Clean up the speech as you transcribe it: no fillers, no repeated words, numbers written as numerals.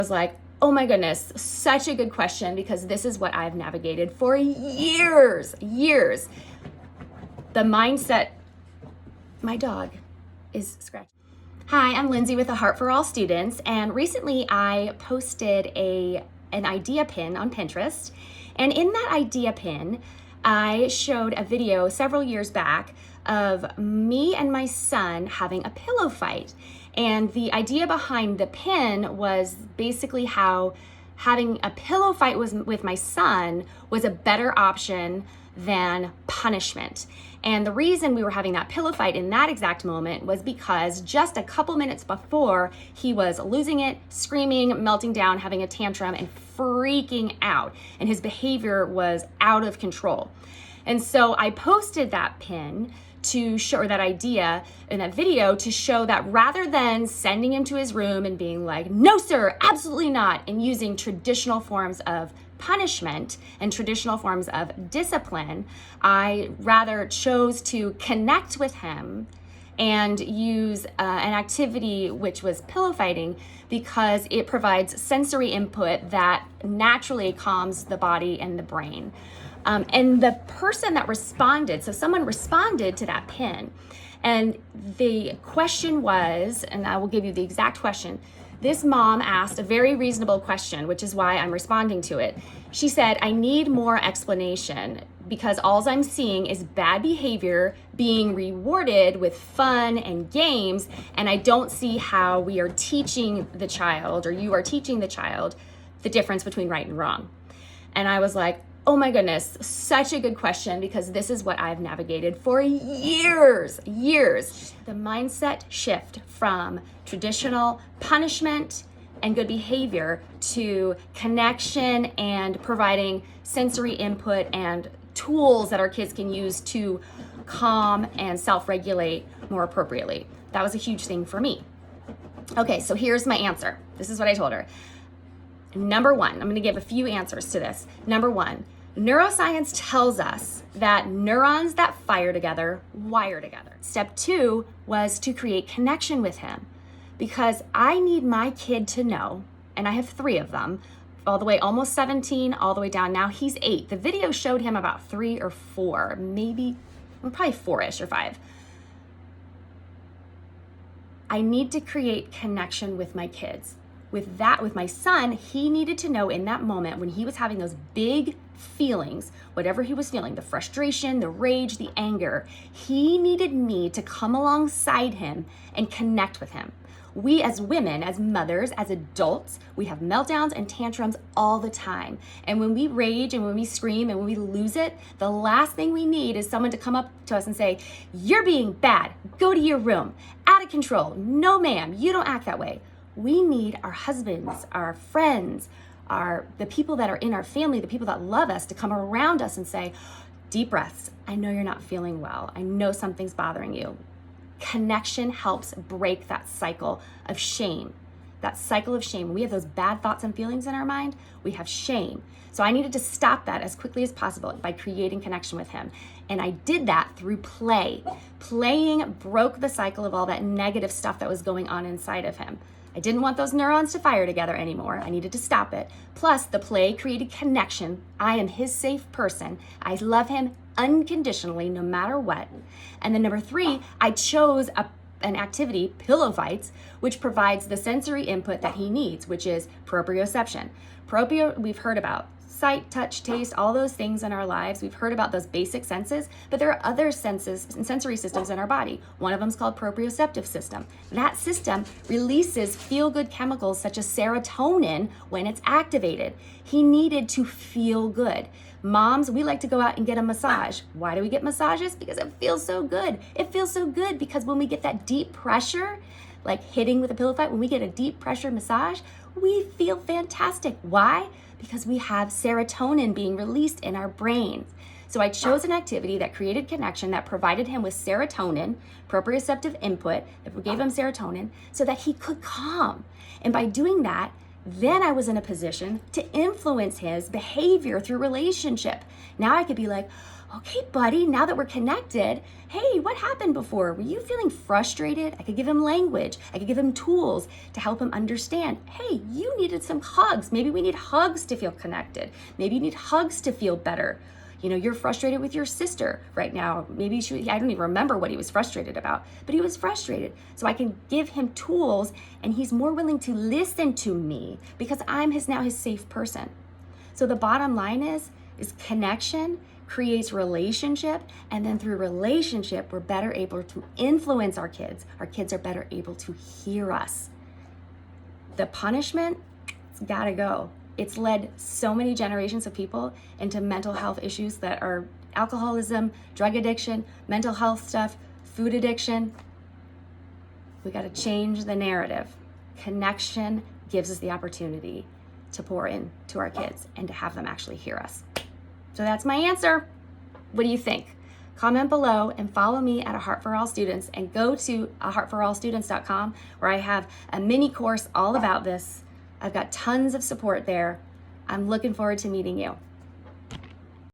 was like, oh my goodness, such a good question, because this is what I've navigated for years. The mindset, my dog is scratching. Hi, I'm Lindsay with A Heart for All Students, and recently I posted an idea pin on Pinterest, and in that idea pin, I showed a video several years back of me and my son having a pillow fight. And the idea behind the pin was basically how having a pillow fight with my son was a better option than punishment. And the reason we were having that pillow fight in that exact moment was because just a couple minutes before, he was losing it, screaming, melting down, having a tantrum, and freaking out. And his behavior was out of control. And so I posted that pin to show, or that idea in that video, to show that rather than sending him to his room and being like, no sir, absolutely not, and using traditional forms of punishment and traditional forms of discipline, I rather chose to connect with him and use an activity which was pillow fighting, because it provides sensory input that naturally calms the body and the brain. And the person that responded, so someone responded to that pin, and the question was, and I will give you the exact question, this mom asked a very reasonable question, which is why I'm responding to it. She said, I need more explanation because all I'm seeing is bad behavior being rewarded with fun and games, and I don't see how we are teaching the child, or you are teaching the child, the difference between right and wrong. And I was like, oh my goodness, such a good question, because this is what I've navigated for years. The mindset shift from traditional punishment and good behavior to connection and providing sensory input and tools that our kids can use to calm and self-regulate more appropriately. That was a huge thing for me. Okay, so here's my answer. This is what I told her. Number one, I'm going to give a few answers to this. Number one, neuroscience tells us that neurons that fire together wire together. Step two was to create connection with him, because I need my kid to know, and I have 3 of them, all the way almost 17, all the way down. Now he's 8. The video showed him about 3 or 4, maybe, probably 4-ish or 5. I need to create connection with my kids. With my son, he needed to know in that moment when he was having those big feelings, whatever he was feeling, the frustration, the rage, the anger, he needed me to come alongside him and connect with him. We as women, as mothers, as adults, we have meltdowns and tantrums all the time. And when we rage and when we scream and when we lose it, the last thing we need is someone to come up to us and say, you're being bad, go to your room, out of control, no ma'am, you don't act that way. We need our husbands, our friends, the people that are in our family, the people that love us, to come around us and say, deep breaths, I know you're not feeling well. I know something's bothering you. Connection helps break that cycle of shame. When we have those bad thoughts and feelings in our mind, we have shame. So I needed to stop that as quickly as possible by creating connection with him. And I did that through play. Playing broke the cycle of all that negative stuff that was going on inside of him. I didn't want those neurons to fire together anymore. I needed to stop it. Plus, the play created connection. I am his safe person. I love him unconditionally, no matter what. And then number 3, I chose an activity, pillow fights, which provides the sensory input that he needs, which is proprioception. We've heard about sight, touch, taste, all those things in our lives. We've heard about those basic senses, but there are other senses and sensory systems in our body. One of them is called proprioceptive system. That system releases feel-good chemicals such as serotonin when it's activated. He needed to feel good. Moms, we like to go out and get a massage. Why do we get massages? Because it feels so good. It feels so good because when we get that deep pressure, like hitting with a pillow fight, when we get a deep pressure massage, we feel fantastic. Why? Because we have serotonin being released in our brains. So I chose an activity that created connection, that provided him with serotonin, proprioceptive input, that gave him serotonin, so that he could calm. And by doing that, then I was in a position to influence his behavior through relationship. Now I could be like, Okay, buddy, now that we're connected, hey, what happened before? Were you feeling frustrated? I could give him language. I could give him tools to help him understand. Hey, you needed some hugs. Maybe we need hugs to feel connected. Maybe you need hugs to feel better. You know, you're frustrated with your sister right now. Maybe I don't even remember what he was frustrated about, but he was frustrated. So I can give him tools, and he's more willing to listen to me because I'm now his safe person. So the bottom line is connection creates relationship, and then through relationship, we're better able to influence our kids. Our kids are better able to hear us. The punishment, it's gotta go. It's led so many generations of people into mental health issues that are alcoholism, drug addiction, mental health stuff, food addiction. We gotta change the narrative. Connection gives us the opportunity to pour in to our kids and to have them actually hear us. So that's my answer. What do you think? Comment below and follow me at A Heart for All Students, and go to aheartforallstudents.com where I have a mini course all about this. I've got tons of support there. I'm looking forward to meeting you.